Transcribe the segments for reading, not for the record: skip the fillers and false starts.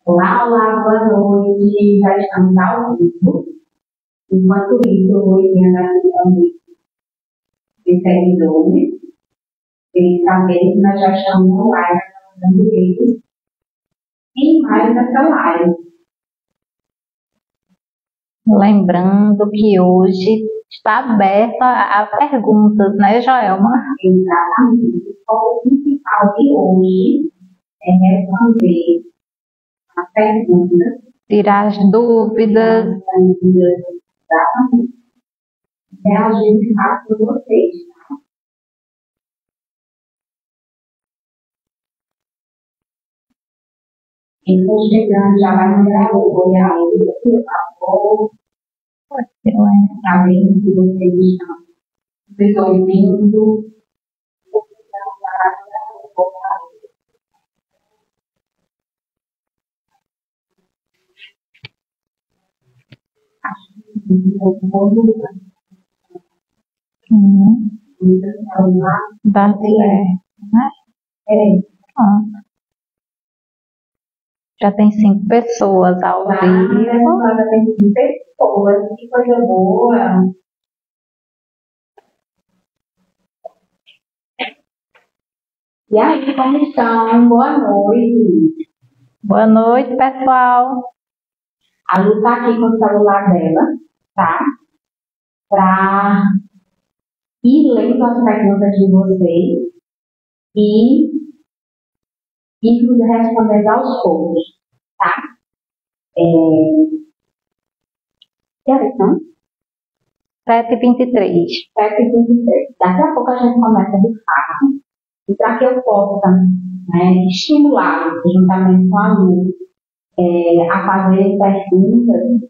Olá, olá, boa noite. Já estamos ao vivo. Enquanto isso, eu vou enviando aqui também de seguidores. Eles saberem que nós já estamos no live, dando eles em mais essa live. Lembrando que hoje está aberta a perguntas, né, Joelma? Exatamente. O foco principal de hoje é responder a perguntas. Tirar as dúvidas. Exatamente. Reagir fácil por vocês. Quem for chegando já vai mandar o olhar aí, por favor. Está vendo que vocês estão ouvindo. Dá certo, né? Já tem 5 pessoas ao vivo. Já tem 5 pessoas, que coisa boa. E aí, como estão? Boa noite. Boa noite, pessoal. A Lu está aqui com o celular dela, tá? Para ir lendo as perguntas de vocês e ir respondendo aos poucos, tá? Que horas são? 7h23. 7h23. Daqui a pouco a gente começa de fato. E para que eu possa estimular, juntamente com a Lu, a fazer perguntas,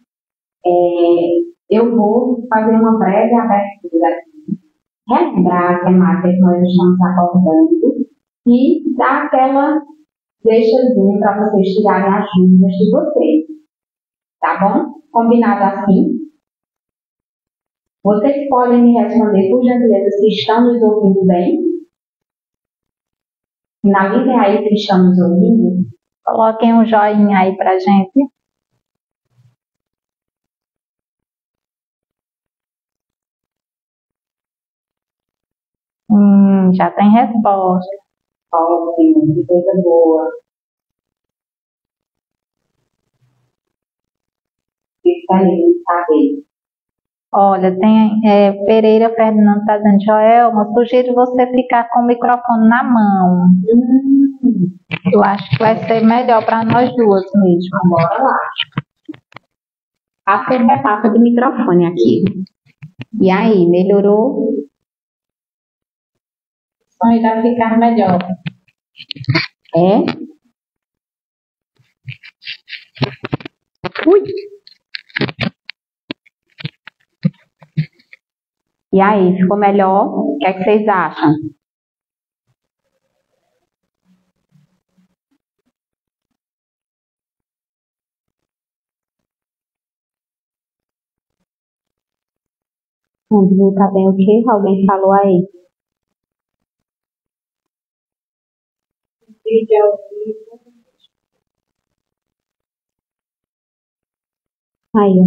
eu vou fazer uma breve abertura aqui, relembrar a temática que nós estamos abordando e dar aquela deixazinha para vocês tirarem as dúvidas de vocês. Tá bom? Combinado assim? Vocês podem me responder, por gentileza, se estão nos ouvindo bem? Finalizem aí se estão nos ouvindo. Coloquem um joinha aí pra gente. Já tem resposta. Ótimo, que coisa boa. Excelente saber. Olha, tem Pereira Fernando está dizendo, Joelma, sugiro você ficar com o microfone na mão. Eu acho que vai ser melhor para nós duas mesmo. Bora lá. Faça a etapa de microfone aqui. E aí, melhorou? O som irá ficar melhor. É? Ui! E aí, ficou melhor? O que é que vocês acham? Não tá bem o quê? Alguém falou aí? Aí.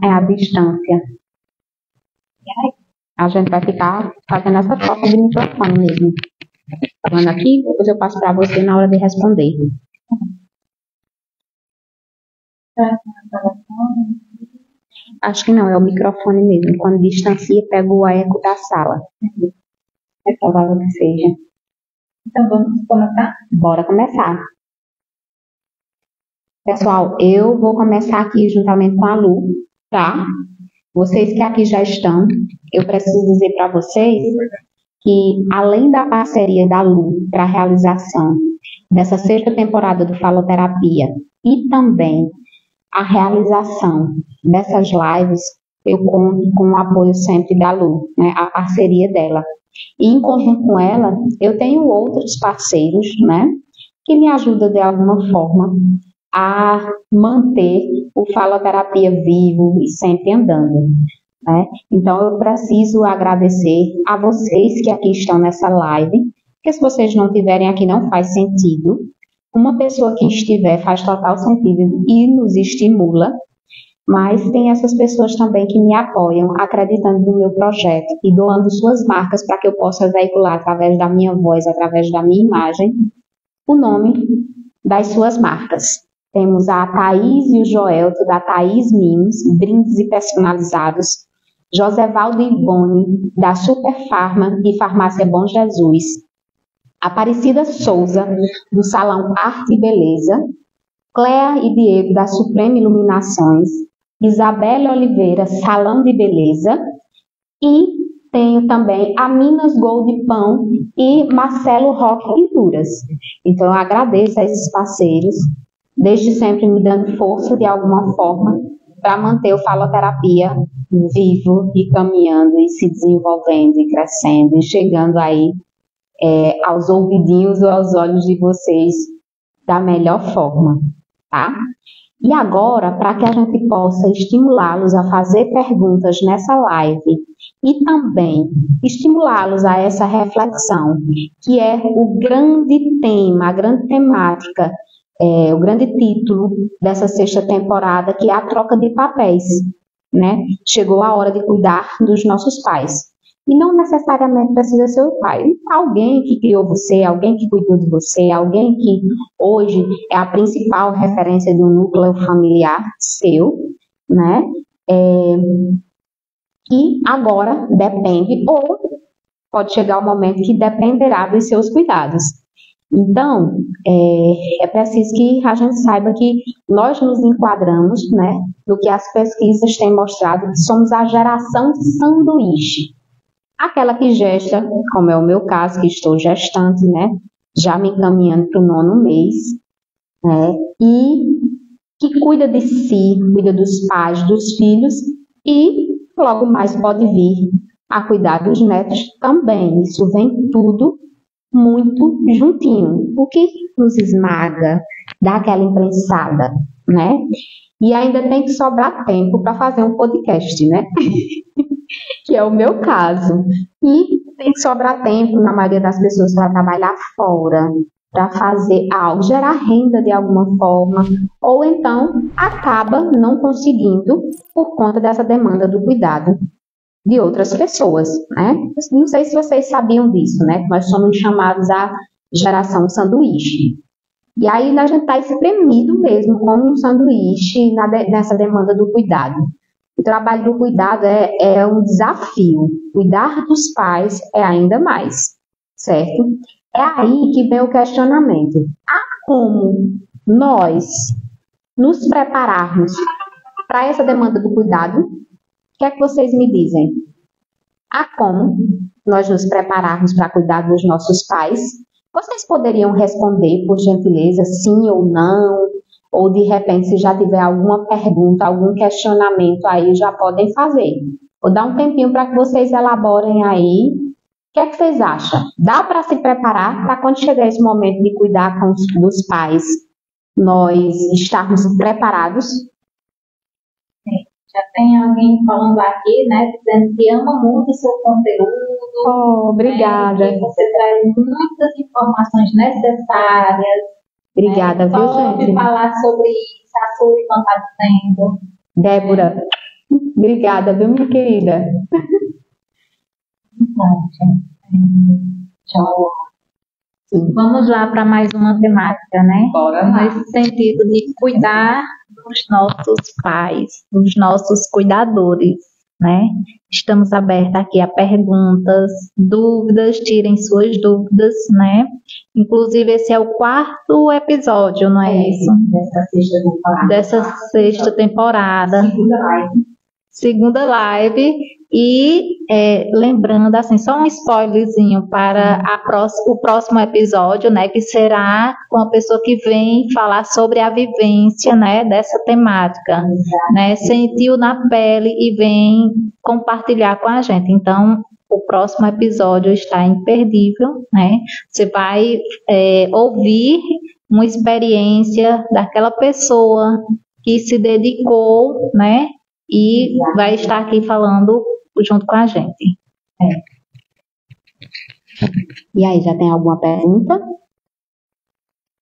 É a distância. A gente vai ficar fazendo essa troca de microfone mesmo. Falando aqui, depois eu passo para você na hora de responder. Acho que não, é o microfone mesmo. Quando distancia, pega o eco da sala. É provável que seja. Então vamos começar? Bora começar. Pessoal, eu vou começar aqui juntamente com a Lu, tá? Vocês que aqui já estão, eu preciso dizer para vocês que, além da parceria da Lu para a realização dessa 6ª temporada do Faloterapia e também a realização dessas lives, eu conto com o apoio sempre da Lu, né, a parceria dela. E, em conjunto com ela, eu tenho outros parceiros, né, que me ajudam de alguma forma a manter o Faloterapia vivo e sempre andando, né? Então, eu preciso agradecer a vocês que aqui estão nessa live, Porque se vocês não estiverem aqui, não faz sentido. Uma pessoa que estiver faz total sentido e nos estimula, mas tem essas pessoas também que me apoiam, acreditando no meu projeto e doando suas marcas para que eu possa veicular através da minha voz, através da minha imagem, o nome das suas marcas. Temos a Thaís e o Joelto, da Thaís Mimos, brindes e personalizados. Josevaldo e Ivone, da Super Farma e Farmácia Bom Jesus. Aparecida Souza, do Salão Arte e Beleza. Cléa e Diego, da Suprema Iluminações. Isabelle Oliveira, Salão de Beleza. E tenho também a Minas Gold Pão e Marcelo Roque Pinturas. Então, eu agradeço a esses parceiros, desde sempre me dando força de alguma forma para manter o Faloterapia vivo e caminhando e se desenvolvendo e crescendo e chegando aí aos ouvidinhos ou aos olhos de vocês da melhor forma, tá? E agora, para que a gente possa estimulá-los a fazer perguntas nessa live e também estimulá-los a essa reflexão, que é o grande tema, a grande temática, o grande título dessa sexta temporada, que é a troca de papéis, né? Chegou a hora de cuidar dos nossos pais. E não necessariamente precisa ser o pai. Alguém que criou você, alguém que cuidou de você, alguém que hoje é a principal referência do núcleo familiar seu, né? E agora depende, ou pode chegar o momento que dependerá dos seus cuidados. Então, é preciso que a gente saiba que nós nos enquadramos, né, no que as pesquisas têm mostrado, que somos a geração de sanduíche. Aquela que gesta, como é o meu caso, que estou gestante, né, já me encaminhando para o 9º mês, né, e que cuida de si, cuida dos pais, dos filhos, e logo mais pode vir a cuidar dos netos também. Isso vem tudo muito juntinho, o que nos esmaga, dá aquela imprensada, né? E ainda tem que sobrar tempo para fazer um podcast, né? Que é o meu caso. E tem que sobrar tempo, na maioria das pessoas, para trabalhar fora, para fazer algo, gerar renda de alguma forma, ou então acaba não conseguindo por conta dessa demanda do cuidado de outras pessoas, né? Não sei se vocês sabiam disso, né? Nós somos chamados a geração sanduíche. E aí a gente está espremido mesmo como um sanduíche nessa demanda do cuidado. O trabalho do cuidado é um desafio. Cuidar dos pais é ainda mais, certo? É aí que vem o questionamento. Há como nós nos prepararmos para essa demanda do cuidado? O que é que vocês me dizem? Há como nós nos prepararmos para cuidar dos nossos pais? Vocês poderiam responder, por gentileza, sim ou não? Ou, de repente, se já tiver alguma pergunta, algum questionamento aí, já podem fazer. Vou dar um tempinho para que vocês elaborem aí. O que é que vocês acham? Dá para se preparar para quando chegar esse momento de cuidar dos pais, nós estarmos preparados? Já tem alguém falando aqui, né, dizendo que ama muito o seu conteúdo. Oh, obrigada. Né, que você traz muitas informações necessárias. Obrigada, viu, gente? Pode falar sobre isso, a sua irmã está dizendo. Débora, obrigada, viu, minha querida? Então, vamos lá para mais uma temática, né? Bora lá. Nesse sentido de cuidar dos nossos pais, dos nossos cuidadores, né? Estamos abertos aqui a perguntas, dúvidas, tirem suas dúvidas, né? Inclusive, esse é o 4º episódio, não é isso? Dessa sexta temporada. Segunda live. E lembrando, assim, só um spoilerzinho para o próximo episódio, né, que será com a pessoa que vem falar sobre a vivência, né, dessa temática, né, sentiu na pele e vem compartilhar com a gente. Então, o próximo episódio está imperdível, né, você vai ouvir uma experiência daquela pessoa que se dedicou, né, e vai estar aqui falando junto com a gente. E aí, já tem alguma pergunta?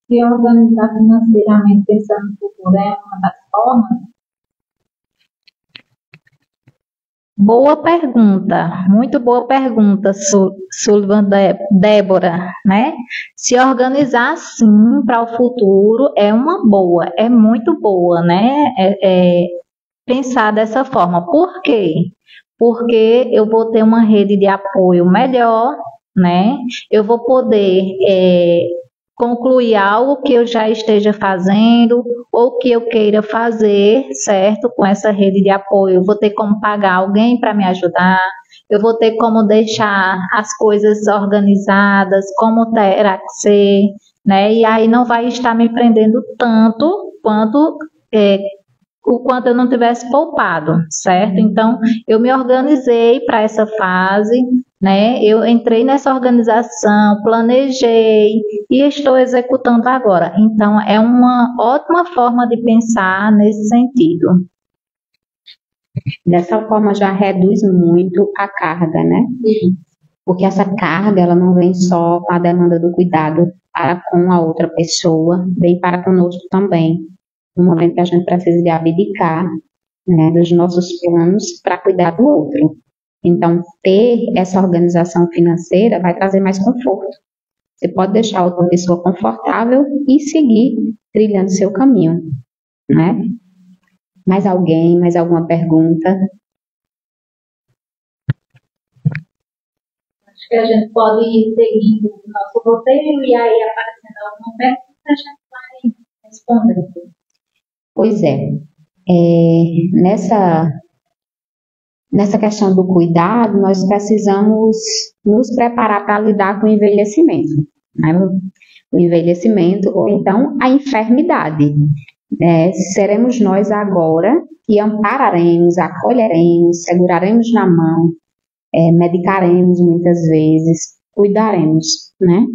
Se organizar financeiramente pensando no futuro é uma das formas? Boa pergunta, muito boa pergunta, Sullivan Débora, né? Se organizar sim para o futuro é uma boa, é muito boa, né? Pensar dessa forma. Por quê? Porque eu vou ter uma rede de apoio melhor, né? Eu vou poder concluir algo que eu já esteja fazendo ou que eu queira fazer, certo? Com essa rede de apoio, eu vou ter como pagar alguém para me ajudar, eu vou ter como deixar as coisas organizadas, como terá que ser, né? E aí não vai estar me prendendo tanto quanto o quanto eu não tivesse poupado, certo? Então, eu me organizei para essa fase, né? Eu entrei nessa organização, planejei e estou executando agora. Então, é uma ótima forma de pensar nesse sentido. Dessa forma já reduz muito a carga, né? Sim. Porque essa carga, ela não vem só com a demanda do cuidado para com a outra pessoa, vem para conosco também. No momento que a gente precisa de abdicar, né, dos nossos planos para cuidar do outro. Então, ter essa organização financeira vai trazer mais conforto. Você pode deixar outra pessoa confortável e seguir trilhando seu caminho, né? Mais alguém, mais alguma pergunta? Acho que a gente pode ir seguindo o nosso roteiro e aí aparecendo alguma pergunta, a gente vai respondendo. Pois é. Nessa questão do cuidado, nós precisamos nos preparar para lidar com o envelhecimento, né? O envelhecimento ou então a enfermidade. Seremos nós agora que ampararemos, acolheremos, seguraremos na mão, medicaremos muitas vezes, cuidaremos, né?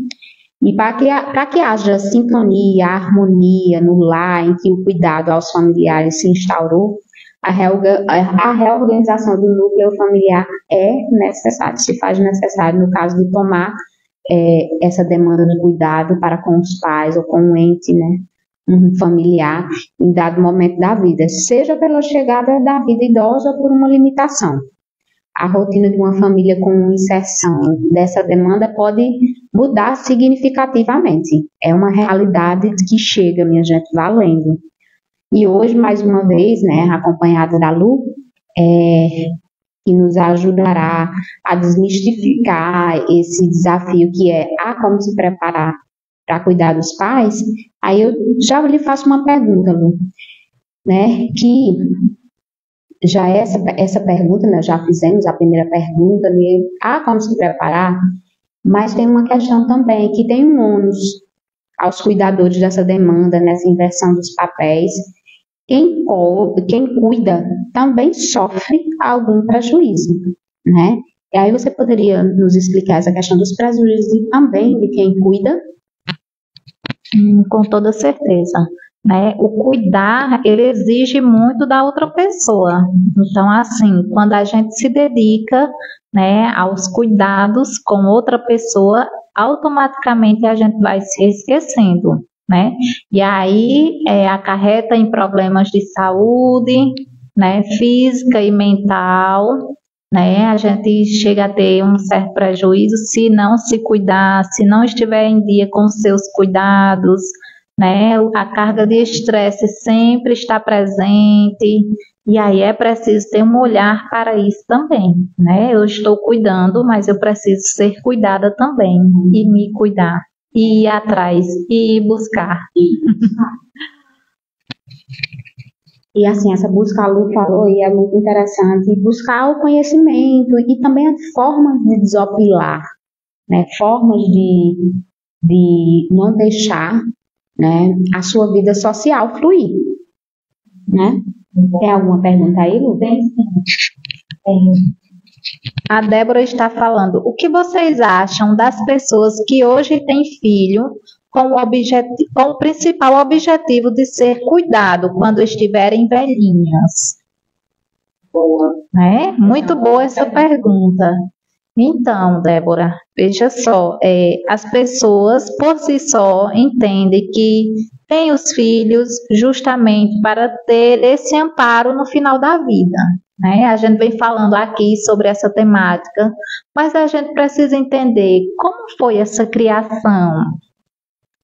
E para que haja sintonia, harmonia no lar em que o cuidado aos familiares se instaurou, a reorganização do núcleo familiar é necessário, se faz necessário no caso de tomar essa demanda de cuidado para com os pais ou com um ente, né, um familiar, em dado momento da vida, seja pela chegada da vida idosa ou por uma limitação. A rotina de uma família com inserção dessa demanda pode mudar significativamente. É uma realidade que chega, minha gente, valendo. E hoje, mais uma vez, né, acompanhada da Lu, que nos ajudará a desmistificar esse desafio que é como se preparar para cuidar dos pais, aí eu já lhe faço uma pergunta, Lu, né, que já essa pergunta, nós já fizemos a primeira pergunta, como se preparar, mas tem uma questão também, que tem um ônus aos cuidadores dessa demanda, nessa inversão dos papéis. Quem cuida também sofre algum prejuízo, né? E aí você poderia nos explicar essa questão dos prejuízos e também de quem cuida? Com toda certeza. Né? O cuidar, ele exige muito da outra pessoa. Então, assim, quando a gente se dedica, né, aos cuidados com outra pessoa, automaticamente a gente vai se esquecendo, né? E aí acarreta em problemas de saúde, né, física e mental, né? A gente chega a ter um certo prejuízo se não se cuidar, se não estiver em dia com os seus cuidados, né? A carga de estresse sempre está presente, e aí é preciso ter um olhar para isso também, né? Eu estou cuidando, mas eu preciso ser cuidada também, e me cuidar, e ir atrás, e buscar. E assim, essa busca, a Lu falou, e é muito interessante, buscar o conhecimento e também as formas de desopilar, né? Formas de não deixar, né, a sua vida social fluir, né? Tem alguma pergunta aí, Lu? Tem sim. A Débora está falando, o que vocês acham das pessoas que hoje têm filho com o principal objetivo de ser cuidado quando estiverem velhinhas? Boa. Muito boa essa pergunta. Então, Débora, veja só, as pessoas por si só entendem que têm os filhos justamente para ter esse amparo no final da vida, né? A gente vem falando aqui sobre essa temática, mas a gente precisa entender como foi essa criação,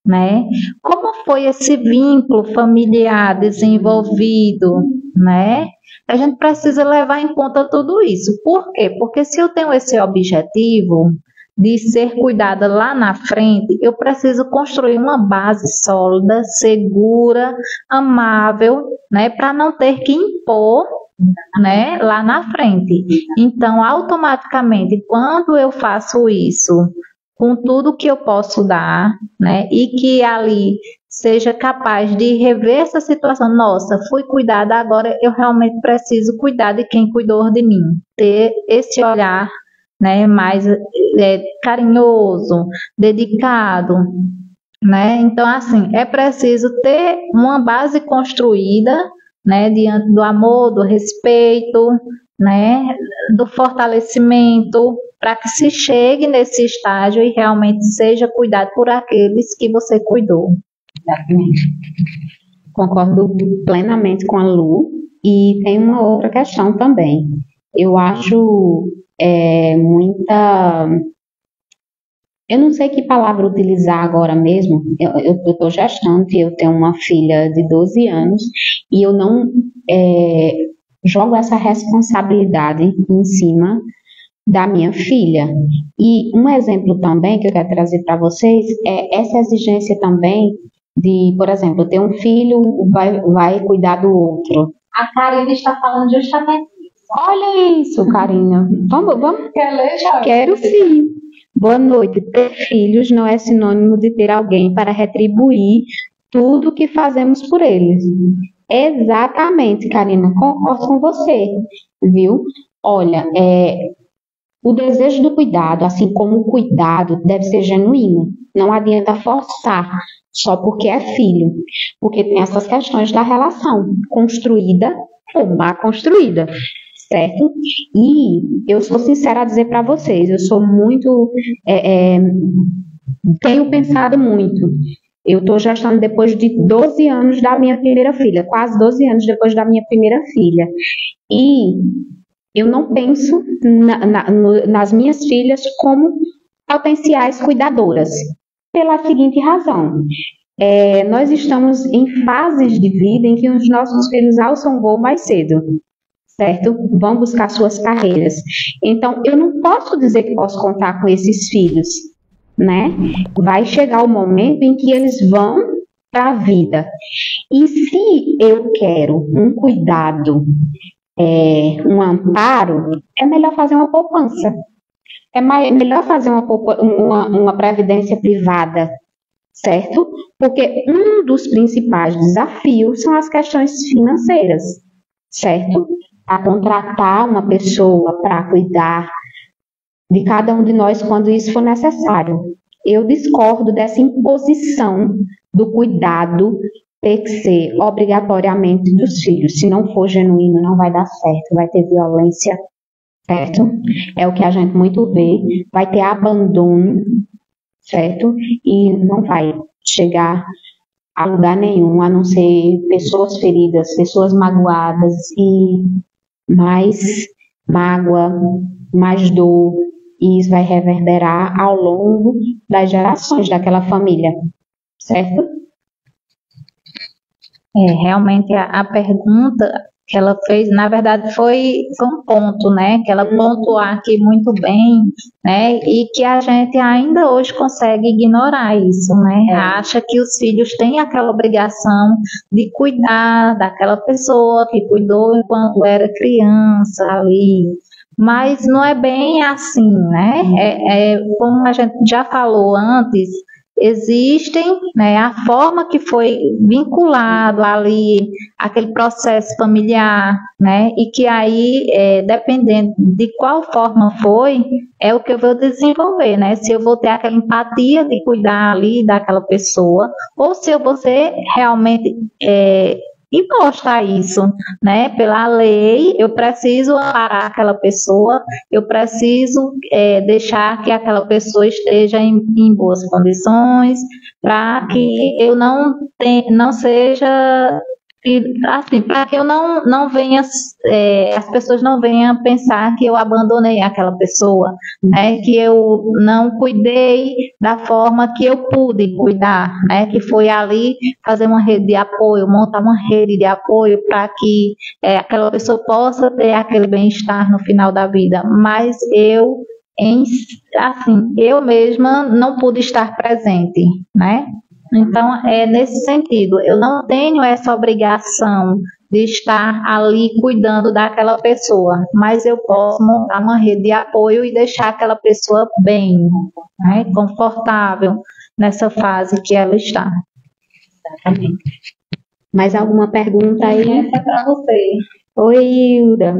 né? Como foi esse vínculo familiar desenvolvido, né? A gente precisa levar em conta tudo isso. Por quê? Porque se eu tenho esse objetivo de ser cuidada lá na frente, eu preciso construir uma base sólida, segura, amável, né, para não ter que impor, né, lá na frente. Então, automaticamente, quando eu faço isso, com tudo que eu posso dar, né, e que ali seja capaz de rever essa situação, nossa, fui cuidada, agora eu realmente preciso cuidar de quem cuidou de mim, ter esse olhar, né, mais carinhoso, dedicado, né? Então, assim, é preciso ter uma base construída, né, diante do amor, do respeito, né, do fortalecimento, para que se chegue nesse estágio e realmente seja cuidado por aqueles que você cuidou. Exatamente. Concordo plenamente com a Lu. E tem uma outra questão também. Eu acho muita. Eu não sei que palavra utilizar agora mesmo. Eu estou gestante, eu tenho uma filha de 12 anos e eu não jogo essa responsabilidade em cima da minha filha. E um exemplo também que eu quero trazer para vocês é essa exigência também de, por exemplo, ter um filho, vai cuidar do outro. A Karina está falando justamente isso. Olha isso, Karina. Vamos. Quer ler, Jorge? Quero sim. Boa noite. Ter filhos não é sinônimo de ter alguém para retribuir tudo o que fazemos por eles. Exatamente, Karina. Concordo com você, viu? Olha, o desejo do cuidado, assim como o cuidado, deve ser genuíno. Não adianta forçar só porque é filho, porque tem essas questões da relação construída ou mal construída, certo? E eu sou sincera a dizer para vocês, eu sou muito, tenho pensado muito. Eu estou gestando depois de 12 anos da minha primeira filha, quase 12 anos depois da minha primeira filha. E eu não penso nas minhas filhas como potenciais cuidadoras, pela seguinte razão. Nós estamos em fases de vida em que os nossos filhos alçam voo mais cedo, certo? Vão buscar suas carreiras. Então, eu não posso dizer que posso contar com esses filhos, né? Vai chegar o momento em que eles vão para a vida. E se eu quero um cuidado, um amparo, é melhor fazer uma poupança. É melhor fazer uma previdência privada, certo? Porque um dos principais desafios são as questões financeiras, certo? A contratar uma pessoa para cuidar de cada um de nós quando isso for necessário. Eu discordo dessa imposição do cuidado ter que ser obrigatoriamente dos filhos. Se não for genuíno, não vai dar certo, vai ter violência, certo? É o que a gente muito vê, vai ter abandono, certo? E não vai chegar a lugar nenhum, a não ser pessoas feridas, pessoas magoadas e mais mágoa, mais dor, e isso vai reverberar ao longo das gerações daquela família, certo? Realmente a pergunta que ela fez, na verdade, foi um ponto, né? Que ela pontuou aqui muito bem, né? E que a gente ainda hoje consegue ignorar isso, né? Acha que os filhos têm aquela obrigação de cuidar daquela pessoa que cuidou enquanto era criança ali. Mas não é bem assim, né? Como a gente já falou antes, existem, né, a forma que foi vinculado ali aquele processo familiar, né, e que aí, dependendo de qual forma foi, é o que eu vou desenvolver, né, se eu vou ter aquela empatia de cuidar ali daquela pessoa, ou se eu vou ser realmente imposta isso, né? Pela lei, eu preciso amparar aquela pessoa, eu preciso deixar que aquela pessoa esteja em boas condições, para que eu não seja assim, para que eu não venha, as pessoas não venham pensar que eu abandonei aquela pessoa, né? Que eu não cuidei da forma que eu pude cuidar, né? Que foi ali fazer uma rede de apoio, montar uma rede de apoio para que aquela pessoa possa ter aquele bem-estar no final da vida. Mas eu mesma não pude estar presente, né? Então, é nesse sentido, eu não tenho essa obrigação de estar ali cuidando daquela pessoa, mas eu posso montar uma rede de apoio e deixar aquela pessoa bem, né, confortável nessa fase que ela está. Exatamente. Mais alguma pergunta aí? Essa é para você. Oi, Hilda.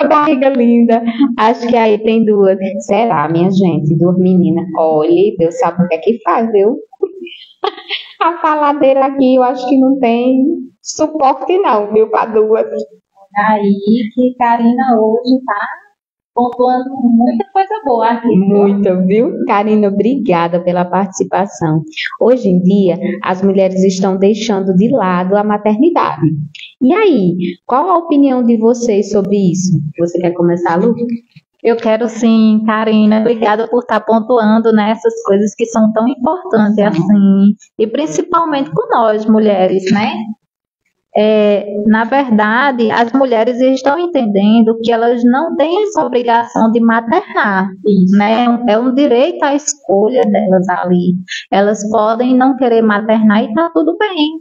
Barriga linda. Acho que aí tem duas. Será, minha gente? Duas meninas. Olha, Deus sabe o que é que faz, viu? A faladeira aqui, eu acho que não tem suporte não, viu, para duas. Aí que Karina hoje tá pontuando muita coisa boa aqui. Muito, viu? Karina, obrigada pela participação. Hoje em dia, as mulheres estão deixando de lado a maternidade. E aí, qual a opinião de vocês sobre isso? Você quer começar, Lu? Eu quero sim, Karina. Obrigada por estar pontuando nessas coisas que são tão importantes assim. E principalmente com nós, mulheres, né? Na verdade, as mulheres estão entendendo que elas não têm essa obrigação de maternar, né? É um direito à escolha delas ali. Elas podem não querer maternar e está tudo bem,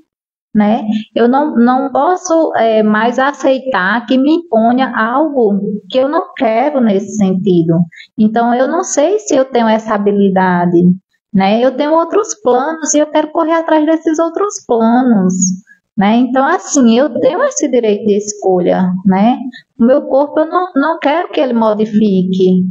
né? Eu não posso mais aceitar que me imponha algo que eu não quero nesse sentido. Então, eu não sei se eu tenho essa habilidade, né? Eu tenho outros planos e eu quero correr atrás desses outros planos, né? Então, assim, eu tenho esse direito de escolha, né? O meu corpo eu não quero que ele modifique,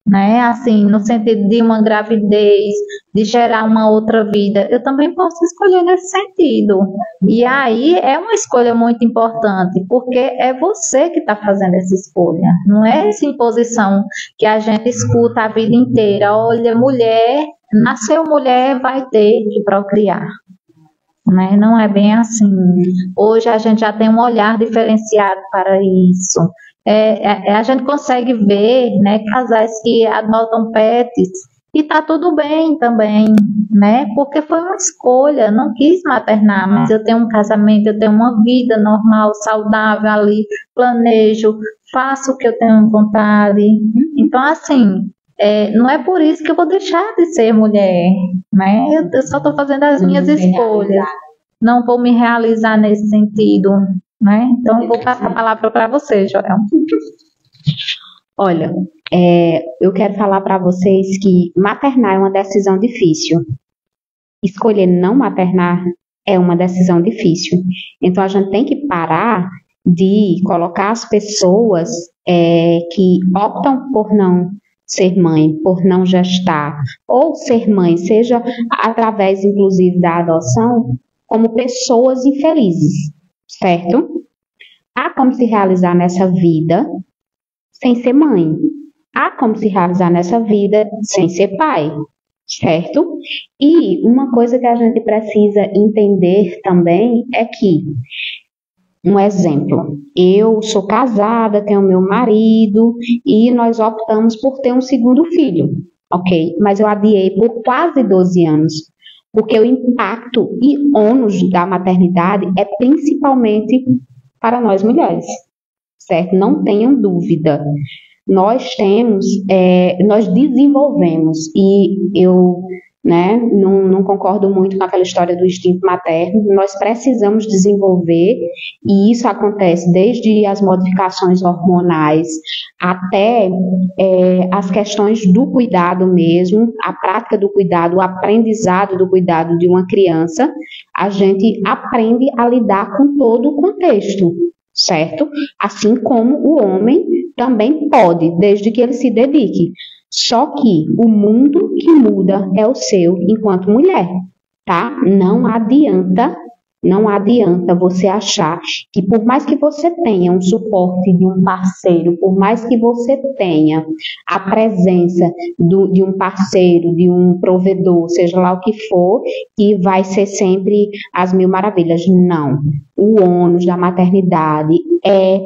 né? Assim, no sentido de uma gravidez, de gerar uma outra vida, eu também posso escolher nesse sentido. E aí é uma escolha muito importante, porque é você que está fazendo essa escolha, não é essa imposição que a gente escuta a vida inteira. Olha, mulher, nasceu mulher, vai ter que procriar. Né? Não é bem assim. Hoje a gente já tem um olhar diferenciado para isso. A gente consegue ver, né, casais que adotam pets e tá tudo bem também, né? Porque foi uma escolha, não quis maternar, mas eu tenho um casamento, eu tenho uma vida normal, saudável ali, planejo, faço o que eu tenho vontade. Então, assim, não é por isso que eu vou deixar de ser mulher, né? Eu só estou fazendo as minhas escolhas. Não vou me realizar nesse sentido, né? Então, eu vou passar a palavra para você, Joel. Olha, eu quero falar para vocês que maternar é uma decisão difícil. Escolher não maternar é uma decisão difícil. Então, a gente tem que parar de colocar as pessoas que optam por não ser mãe, por não gestar, ou ser mãe, seja através, inclusive, da adoção, como pessoas infelizes, certo? Há como se realizar nessa vida sem ser mãe. Há como se realizar nessa vida sem ser pai, certo? E uma coisa que a gente precisa entender também é que, um exemplo, eu sou casada, tenho meu marido e nós optamos por ter um segundo filho, ok? Mas eu adiei por quase 12 anos, porque o impacto e ônus da maternidade é principalmente para nós mulheres, certo? Não tenham dúvida. Nós desenvolvemos, e eu não concordo muito com aquela história do instinto materno, nós precisamos desenvolver, e isso acontece desde as modificações hormonais até as questões do cuidado mesmo, a prática do cuidado, o aprendizado do cuidado de uma criança, a gente aprende a lidar com todo o contexto, certo? Assim como o homem também pode, desde que ele se dedique. Só que o mundo que muda é o seu enquanto mulher, tá? Não adianta Não adianta você achar que por mais que você tenha um suporte de um parceiro, por mais que você tenha a presença de um parceiro, de um provedor, seja lá o que for, que vai ser sempre as mil maravilhas. Não. O ônus da maternidade é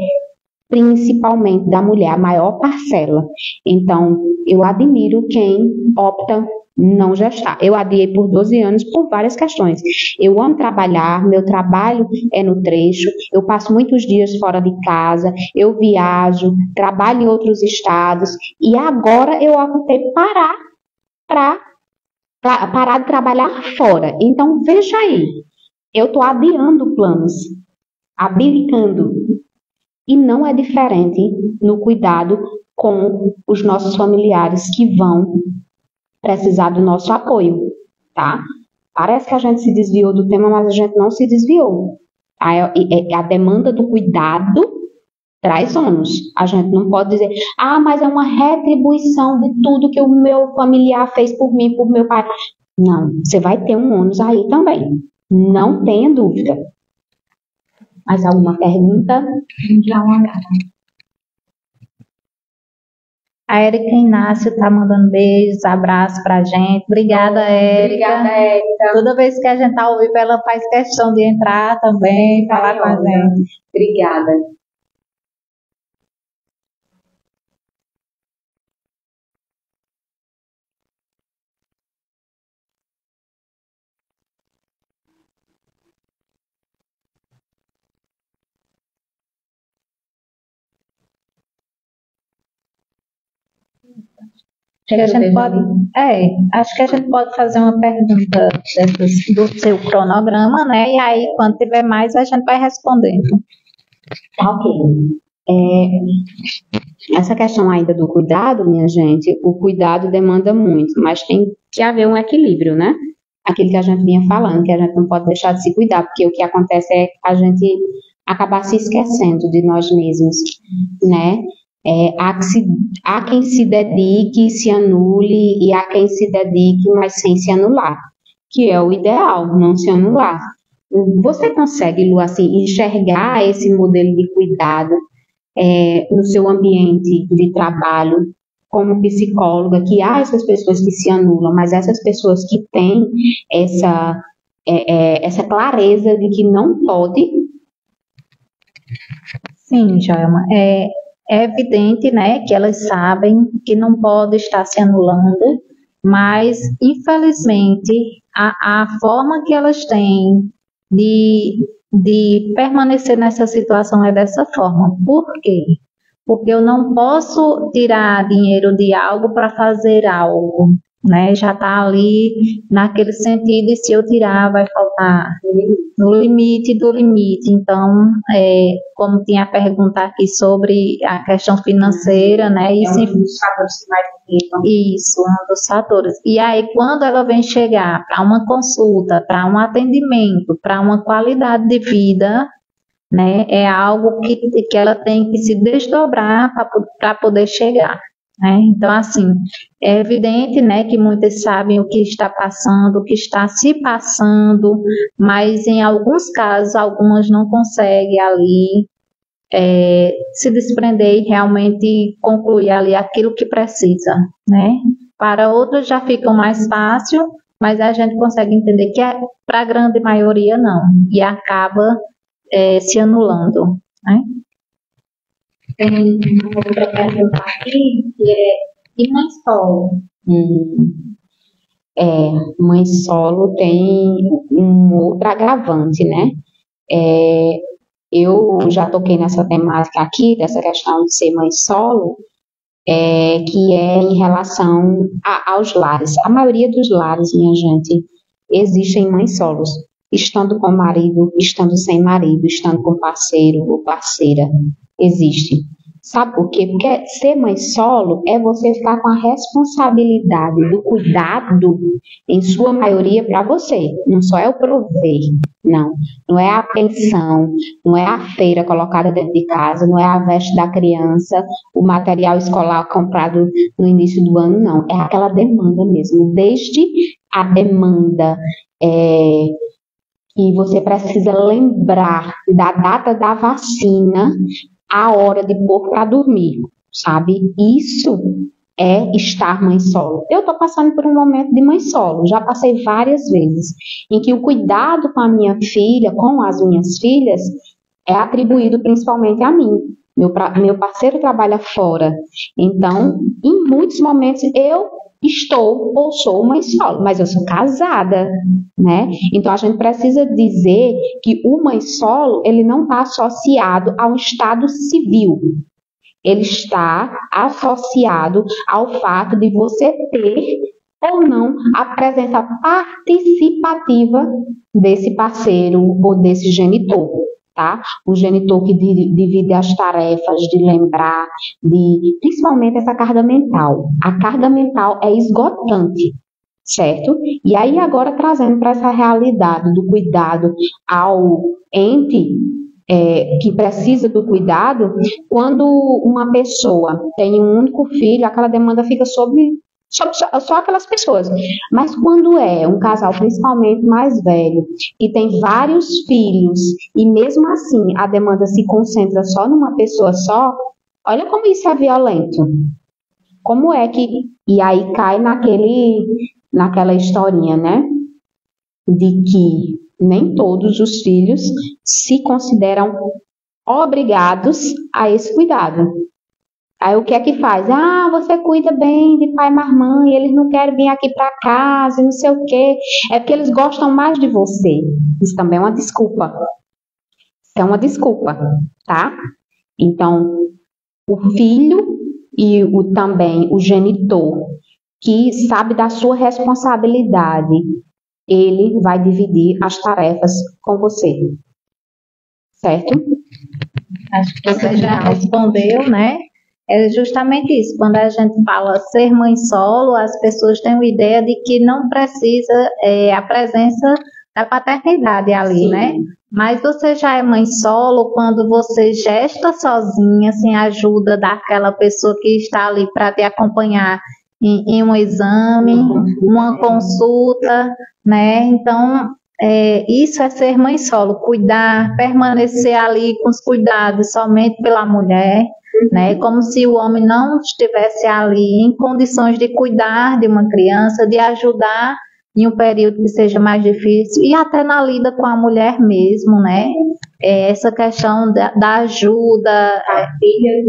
principalmente da mulher, a maior parcela. Então, eu admiro quem opta não gestar. Eu adiei por 12 anos por várias questões. Eu amo trabalhar, meu trabalho é no trecho, eu passo muitos dias fora de casa, eu viajo, trabalho em outros estados, e agora eu optei parar de trabalhar fora. Então, veja aí, eu estou adiando planos, abdicando. E não é diferente no cuidado com os nossos familiares que vão precisar do nosso apoio, tá? Parece que a gente se desviou do tema, mas a gente não se desviou. A demanda do cuidado traz ônus. A gente não pode dizer, mas é uma retribuição de tudo que o meu familiar fez por mim, por meu pai. Não, você vai ter um ônus aí também. Não tenha dúvida. Mais alguma pergunta? Já uma olhada. A Érica Inácio está mandando beijos, abraços pra gente. Obrigada, Érica. Obrigada, Érica. Toda vez que a gente está ao vivo, ela faz questão de entrar também, falar com a gente. Obrigada. Acho que a gente pode fazer uma pergunta do seu cronograma, né? E aí, quando tiver mais, a gente vai respondendo. Ok. Essa questão ainda do cuidado, minha gente, o cuidado demanda muito, mas tem que haver um equilíbrio, né? Aquilo que a gente vinha falando, que a gente não pode deixar de se cuidar, porque o que acontece é a gente acabar se esquecendo de nós mesmos, né? Há quem se dedique, se anule, e há quem se dedique, mas sem se anular, que é o ideal, não se anular. Você consegue, Lu, assim, enxergar esse modelo de cuidado no seu ambiente de trabalho, como psicóloga, que há essas pessoas que se anulam, mas essas pessoas que têm essa clareza de que não pode? Sim, Joelma. É evidente, né, que elas sabem que não pode estar se anulando, mas, infelizmente, a forma que elas têm de permanecer nessa situação é dessa forma. Por quê? Porque eu não posso tirar dinheiro de algo para fazer algo, né? Já está ali naquele sentido, e se eu tirar vai faltar no limite do limite. Então, como tinha a pergunta aqui sobre a questão financeira, né? Isso, um dos fatores que mais implicam. Isso, um dos fatores. E aí, quando ela vem chegar para uma consulta, para um atendimento, para uma qualidade de vida, né? É algo que ela tem que se desdobrar para poder chegar. Né? Então, assim, é evidente, né, que muitas sabem o que está passando, o que está se passando, mas em alguns casos, algumas não conseguem ali se desprender e realmente concluir ali aquilo que precisa, né? Para outras já fica mais fácil, mas a gente consegue entender que para a grande maioria não, e acaba se anulando, né? Tem uma outra pergunta aqui, que e mãe solo? Mãe solo tem um outro agravante, né? Eu já toquei nessa temática aqui, dessa questão de ser mãe solo, que é em relação aos lares. A maioria dos lares, minha gente, existem mães solos, estando com marido, estando sem marido, estando com parceiro ou parceira, existe. Sabe por quê? Porque ser mãe solo é você ficar com a responsabilidade do cuidado, em sua maioria, para você. Não só é o prover, não é a pensão, não é a feira colocada dentro de casa, não é a veste da criança, o material escolar comprado no início do ano, não. É aquela demanda mesmo, desde a demanda que você precisa lembrar da data da vacina, a hora de pôr para dormir, sabe? Isso é estar mãe solo. Eu estou passando por um momento de mãe solo, já passei várias vezes, em que o cuidado com a minha filha, com as minhas filhas, é atribuído principalmente a mim. Meu parceiro trabalha fora, então, em muitos momentos, eu estou ou sou mãe solo, mas eu sou casada, né? Então, a gente precisa dizer que o mãe solo, ele não está associado a um estado civil. Ele está associado ao fato de você ter ou não a presença participativa desse parceiro ou desse genitor, tá? O genitor que divide as tarefas de lembrar, principalmente essa carga mental. A carga mental é esgotante, certo? E aí agora trazendo para essa realidade do cuidado ao ente que precisa do cuidado, quando uma pessoa tem um único filho, aquela demanda fica sobre só aquelas pessoas. Mas quando é um casal, principalmente mais velho, que tem vários filhos, e mesmo assim a demanda se concentra só numa pessoa só, olha como isso é violento. Como é que... E aí cai naquela historinha, né? De que nem todos os filhos se consideram obrigados a esse cuidado. Aí o que é que faz? Ah, você cuida bem de pai e mãe, eles não querem vir aqui para casa, não sei o quê. É porque eles gostam mais de você. Isso também é uma desculpa. É uma desculpa, tá? Então, o filho e também o genitor, que sabe da sua responsabilidade, ele vai dividir as tarefas com você, certo? Acho que você já respondeu, né? É justamente isso. Quando a gente fala ser mãe solo, as pessoas têm uma ideia de que não precisa a presença da paternidade ali, né? Mas você já é mãe solo quando você gesta sozinha, sem a ajuda daquela pessoa que está ali para te acompanhar em um exame, uma consulta, né? Então, isso é ser mãe solo, cuidar, permanecer ali com os cuidados somente pela mulher, né? Como se o homem não estivesse ali em condições de cuidar de uma criança, de ajudar em um período que seja mais difícil, e até na lida com a mulher mesmo, né? Essa questão da ajuda,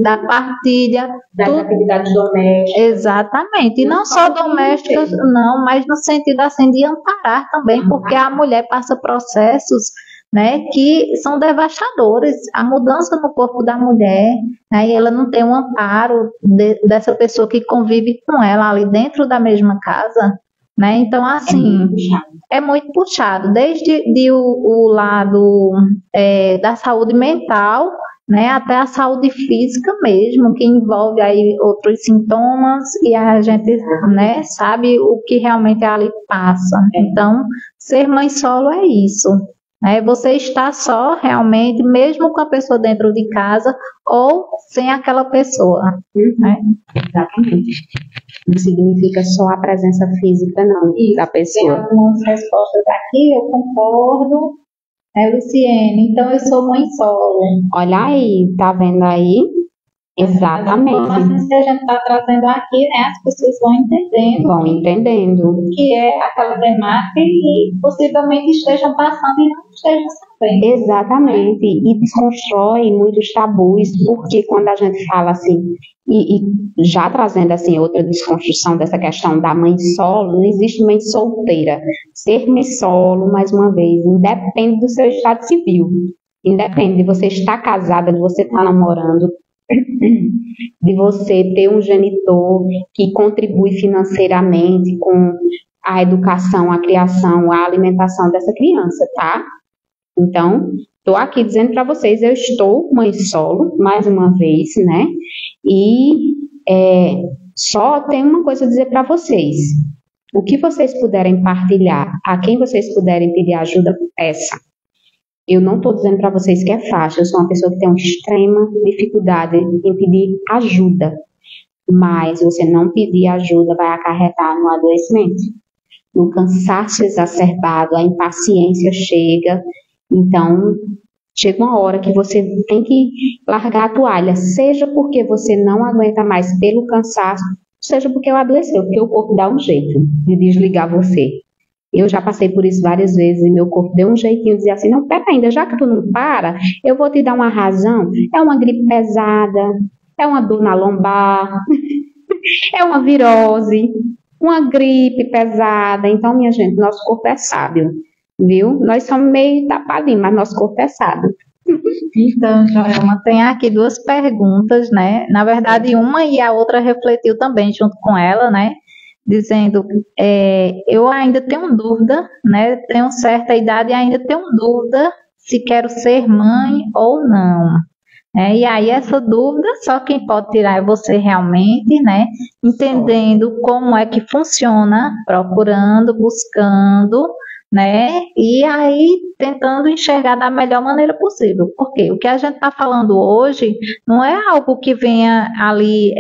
da partilha das atividades domésticas. Exatamente, e não só domésticas, não, mas no sentido assim de amparar também, porque a mulher passa processos, né, que são devastadores. A mudança no corpo da mulher, né, e ela não tem um amparo dessa pessoa que convive com ela ali dentro da mesma casa, né? Então, assim, é muito puxado, desde o lado da saúde mental, né, até a saúde física mesmo, que envolve aí outros sintomas, e a gente, né, sabe o que realmente ali passa. Então, ser mãe solo é isso. Você está só realmente, mesmo com a pessoa dentro de casa ou sem aquela pessoa. Né? Exatamente. Não significa só a presença física, não, da pessoa. Tem algumas respostas aqui, eu concordo. Luciene, então eu sou mãe solo. Olha aí, tá vendo aí? Exatamente. Mas se a gente está trazendo aqui, né, as pessoas vão entendendo. Vão entendendo. O que é aquela temática e possivelmente estejam passando e não estejam sabendo. Exatamente. E desconstrói muitos tabus, porque quando a gente fala assim, e já trazendo assim outra desconstrução dessa questão da mãe solo, não existe mãe solteira. Ser mãe solo, mais uma vez, independe do seu estado civil. Independe de você estar casada, de você estar namorando, de você ter um genitor que contribui financeiramente com a educação, a criação, a alimentação dessa criança, tá? Então, estou aqui dizendo para vocês, eu estou mãe solo, mais uma vez, né? E só tenho uma coisa a dizer para vocês. O que vocês puderem partilhar, a quem vocês puderem pedir ajuda, peça. Eu não estou dizendo para vocês que é fácil, eu sou uma pessoa que tem uma extrema dificuldade em pedir ajuda. Mas você não pedir ajuda vai acarretar no adoecimento. no cansaço exacerbado, a impaciência chega. Então, chega uma hora que você tem que largar a toalha, seja porque você não aguenta mais pelo cansaço, seja porque adoeceu, porque o corpo dá um jeito de desligar você. Eu já passei por isso várias vezes e meu corpo deu um jeitinho de dizer assim, não, pera ainda, já que tu não para, eu vou te dar uma razão. É uma gripe pesada, é uma dor na lombar, é uma virose, uma gripe pesada. Então, minha gente, nosso corpo é sábio, viu? Nós somos meio tapadinhos, mas nosso corpo é sábio. Então, Joelma, tem aqui duas perguntas, né? Na verdade, uma e a outra refletiu também junto com ela, né? Dizendo, eu ainda tenho dúvida, né? Tenho certa idade e ainda tenho dúvida se quero ser mãe ou não. E aí essa dúvida, só quem pode tirar é você realmente, né? Entendendo como é que funciona, procurando, buscando, né? E aí tentando enxergar da melhor maneira possível. Porque o que a gente está falando hoje não é algo que venha ali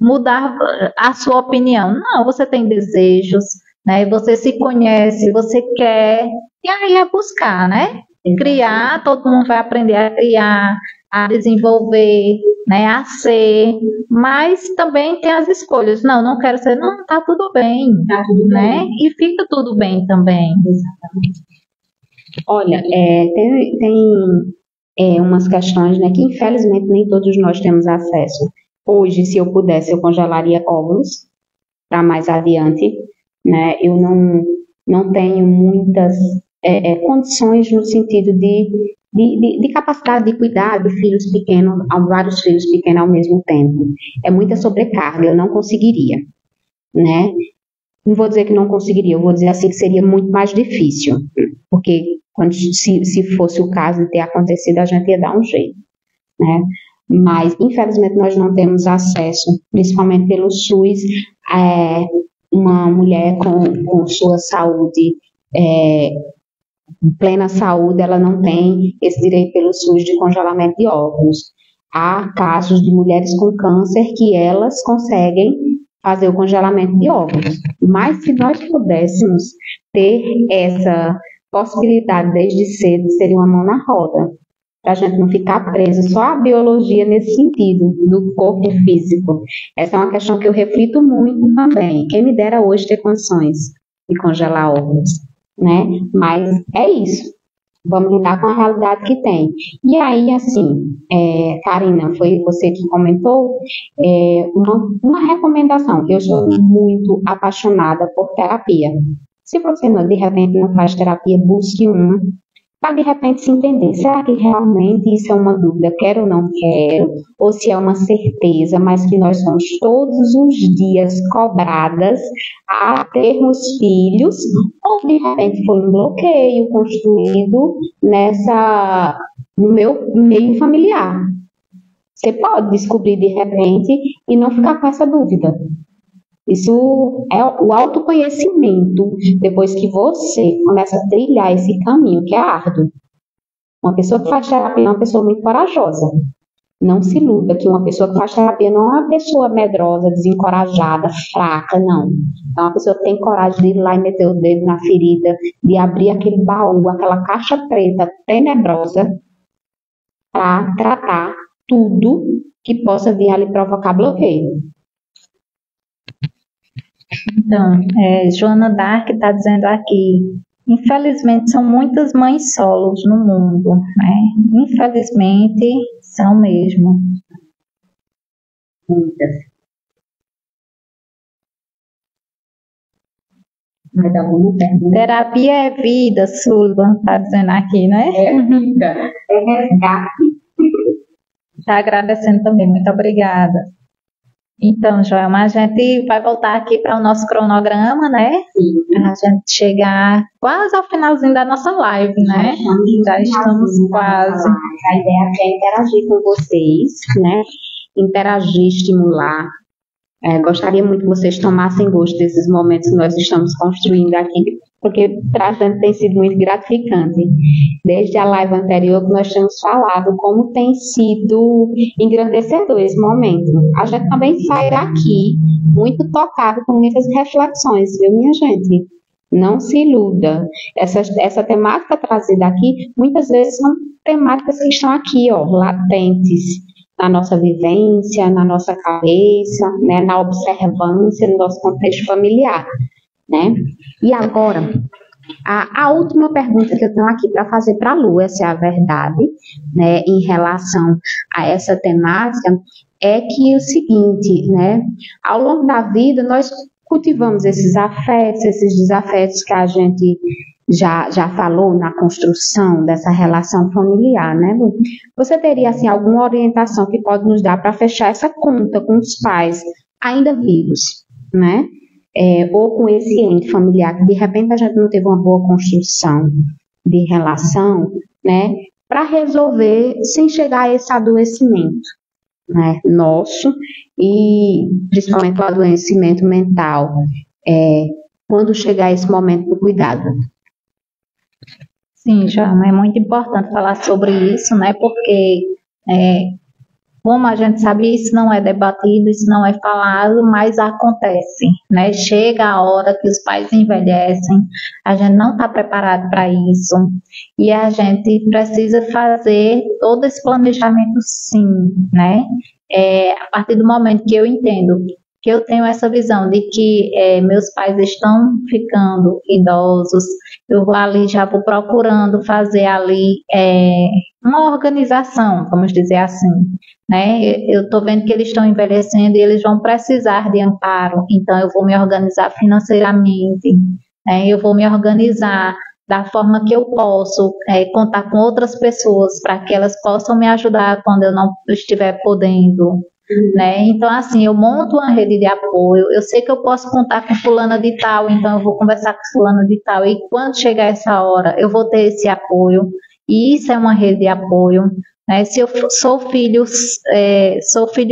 mudar a sua opinião. Não, você tem desejos, né? Você se conhece, você quer, e aí é buscar, né? Criar, todo mundo vai aprender a criar, a desenvolver, né? A ser, mas também tem as escolhas. Não, não quero ser, não, tá tudo bem, né? E fica tudo bem também. Exatamente. Olha, tem umas questões, né, que infelizmente nem todos nós temos acesso. Hoje, se eu pudesse, eu congelaria óvulos para mais adiante, né? Eu não tenho muitas condições no sentido de capacidade de cuidar de filhos pequenos, vários filhos pequenos ao mesmo tempo. É muita sobrecarga, eu não conseguiria, né? Não vou dizer que não conseguiria, eu vou dizer assim que seria muito mais difícil, porque se fosse o caso de ter acontecido, a gente ia dar um jeito, né? Mas, infelizmente, nós não temos acesso, principalmente pelo SUS, uma mulher com sua saúde, plena saúde, ela não tem esse direito pelo SUS de congelamento de óvulos. Há casos de mulheres com câncer que elas conseguem fazer o congelamento de óvulos. Mas, se nós pudéssemos ter essa possibilidade desde cedo, seria uma mão na roda, para a gente não ficar preso só à biologia nesse sentido, do corpo físico. Essa é uma questão que eu reflito muito também. Quem me dera hoje ter condições de congelar óvulos, né? Mas é isso. Vamos lidar com a realidade que tem. E aí, assim, Karina, foi você que comentou, uma recomendação. Eu sou muito apaixonada por terapia. Se você, de repente, não faz terapia, busque uma, para de repente se entender, será que realmente isso é uma dúvida, quero ou não quero, ou se é uma certeza, mas que nós somos todos os dias cobradas a termos filhos, ou de repente foi um bloqueio construído no meu meio familiar. Você pode descobrir de repente e não ficar com essa dúvida. Isso é o autoconhecimento, depois que você começa a trilhar esse caminho, que é árduo. Uma pessoa que faz terapia é uma pessoa muito corajosa. Não se iluda que uma pessoa que faz terapia não é uma pessoa medrosa, desencorajada, fraca, não. É uma pessoa que tem coragem de ir lá e meter o dedo na ferida, de abrir aquele baú, aquela caixa preta tenebrosa, para tratar tudo que possa vir ali provocar bloqueio. Então, Joana Dark está dizendo aqui, infelizmente são muitas mães solos no mundo, né? Infelizmente são mesmo. Muitas. Mas alguma pergunta? Terapia é vida, Sullivan está dizendo aqui, né? É vida, é resgate. Está agradecendo também, muito obrigada. Então, Joelma, a gente vai voltar aqui para o nosso cronograma, né? Sim. A gente chegar quase ao finalzinho da nossa live, né? Já estamos quase. A ideia é interagir com vocês, né? Interagir, estimular. Gostaria muito que vocês tomassem gosto desses momentos que nós estamos construindo aqui porque tratando tem sido muito gratificante. Desde a live anterior que nós temos falado como tem sido engrandecedor esse momento. A gente também sai daqui muito tocado com muitas reflexões, viu, minha gente? Não se iluda. Essa temática trazida aqui, muitas vezes são temáticas que estão aqui, ó, latentes na nossa vivência, na nossa cabeça, né, na observância, no nosso contexto familiar, né? E agora, a última pergunta que eu tenho aqui para fazer para a Lu, essa é a verdade, né, em relação a essa temática, é que o seguinte, né, ao longo da vida nós cultivamos esses afetos, esses desafetos que a gente já falou na construção dessa relação familiar, né, Lu? Você teria, assim, alguma orientação que pode nos dar para fechar essa conta com os pais ainda vivos, né? Ou com esse ente familiar que de repente a gente não teve uma boa construção de relação, né, para resolver sem chegar a esse adoecimento, né, nosso e principalmente o adoecimento mental, quando chegar esse momento do cuidado. Sim, João, é muito importante falar sobre isso, né? Porque, como a gente sabe, isso não é debatido, isso não é falado, mas acontece, né? Chega a hora que os pais envelhecem, a gente não está preparado para isso e a gente precisa fazer todo esse planejamento, sim, né? A partir do momento que eu entendo que eu tenho essa visão de que meus pais estão ficando idosos, eu vou ali, já vou procurando fazer ali uma organização, vamos dizer assim, né? Eu estou vendo que eles estão envelhecendo e eles vão precisar de amparo, então eu vou me organizar financeiramente, né? Eu vou me organizar da forma que eu posso, contar com outras pessoas para que elas possam me ajudar quando eu não estiver podendo, né? Então, assim, eu monto uma rede de apoio, eu sei que eu posso contar com fulana de tal, então eu vou conversar com fulana de tal, e quando chegar essa hora, eu vou ter esse apoio, e isso é uma rede de apoio, né? Se eu sou filho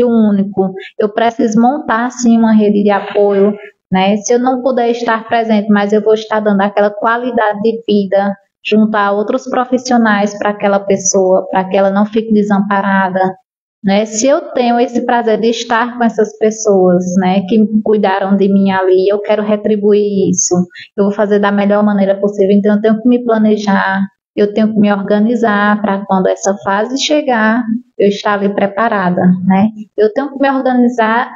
único, eu preciso montar, sim, uma rede de apoio, né? Se eu não puder estar presente, mas eu vou estar dando aquela qualidade de vida junto a outros profissionais para aquela pessoa, para que ela não fique desamparada, né? Se eu tenho esse prazer de estar com essas pessoas, né, que cuidaram de mim ali, eu quero retribuir isso, eu vou fazer da melhor maneira possível, então eu tenho que me planejar, eu tenho que me organizar para quando essa fase chegar, eu estar ali preparada, né? Eu tenho que me organizar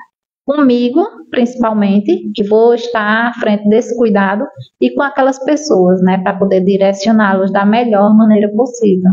comigo, principalmente, que vou estar à frente desse cuidado, e com aquelas pessoas, né, para poder direcioná-los da melhor maneira possível.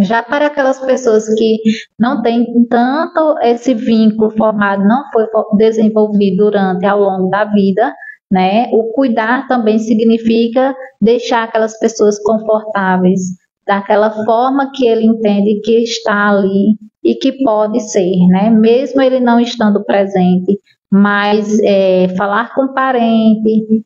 Já para aquelas pessoas que não têm tanto esse vínculo formado, não foi desenvolvido ao longo da vida, né? O cuidar também significa deixar aquelas pessoas confortáveis, daquela forma que ele entende que está ali e que pode ser, né? Mesmo ele não estando presente, mas falar com parente,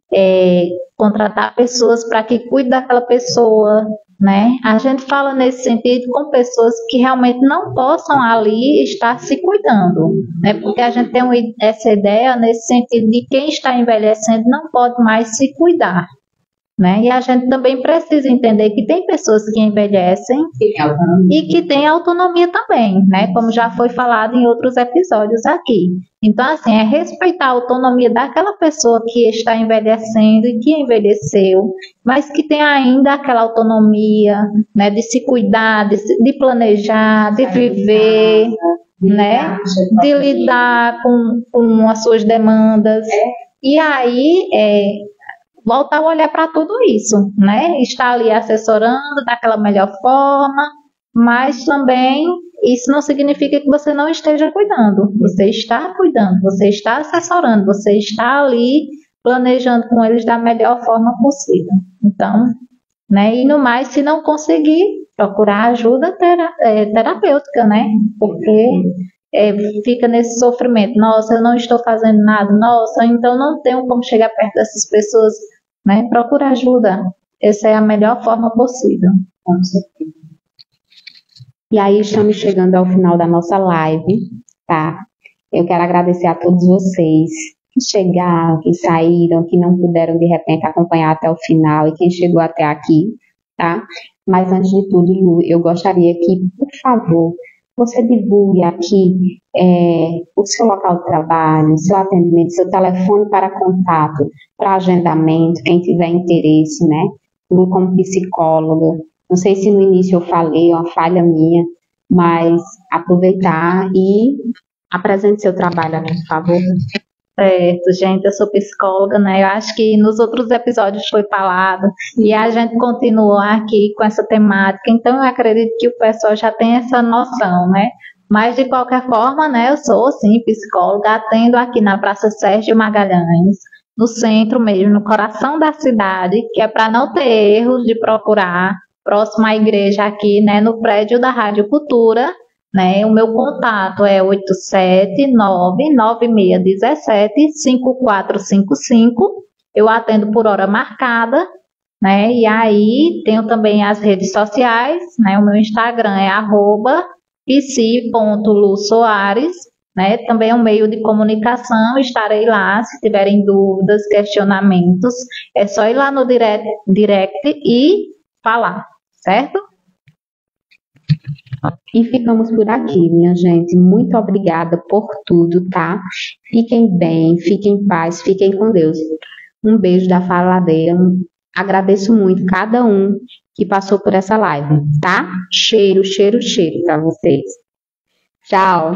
contratar pessoas para que cuide daquela pessoa, né? A gente fala nesse sentido com pessoas que realmente não possam ali estar se cuidando, né? Porque a gente tem essa ideia nesse sentido de quem está envelhecendo não pode mais se cuidar, né? E a gente também precisa entender que tem pessoas que envelhecem e que têm autonomia também, né? Como já foi falado em outros episódios aqui. Então, assim, é respeitar a autonomia daquela pessoa que está envelhecendo e que envelheceu, mas que tem ainda aquela autonomia, né? De se cuidar, de planejar, de viver, né? De lidar com as suas demandas. E aí, voltar a olhar para tudo isso, né? Estar ali assessorando daquela melhor forma, mas também isso não significa que você não esteja cuidando. Você está cuidando, você está assessorando, você está ali planejando com eles da melhor forma possível. Então, né? E no mais, se não conseguir, procurar ajuda terapêutica, né? Porque fica nesse sofrimento. Nossa, eu não estou fazendo nada. Nossa, então não tenho como chegar perto dessas pessoas, né? Procura ajuda. Essa é a melhor forma possível. Com certeza. E aí estamos chegando ao final da nossa live, tá? Eu quero agradecer a todos vocês que chegaram, que saíram, que não puderam de repente acompanhar até o final e quem chegou até aqui, tá? Mas antes de tudo, Lu, eu gostaria que, por favor, você divulgue aqui o seu local de trabalho, seu atendimento, seu telefone para contato, para agendamento, quem tiver interesse, né? Lu como psicóloga. Não sei se no início eu falei, é uma falha minha, mas aproveitar e apresente seu trabalho aqui, por favor. Certo, gente, eu sou psicóloga, né? Eu acho que nos outros episódios foi falado e a gente continuou aqui com essa temática, então eu acredito que o pessoal já tem essa noção, né? Mas de qualquer forma, né, eu sou sim psicóloga, atendo aqui na Praça Sérgio Magalhães, no centro mesmo, no coração da cidade, que é para não ter erros de procurar, próximo à igreja aqui, né, no prédio da Rádio Cultura. Né? O meu contato é 879-9617-5455. Eu atendo por hora marcada, né? E aí tenho também as redes sociais, né? O meu Instagram é @psi.lusoares, né? Também é um meio de comunicação, estarei lá se tiverem dúvidas, questionamentos, é só ir lá no direct e falar, certo? E ficamos por aqui, minha gente. Muito obrigada por tudo, tá? Fiquem bem, fiquem em paz, fiquem com Deus. Um beijo da Faladeira. Agradeço muito cada um que passou por essa live, tá? Cheiro, cheiro, cheiro para vocês. Tchau.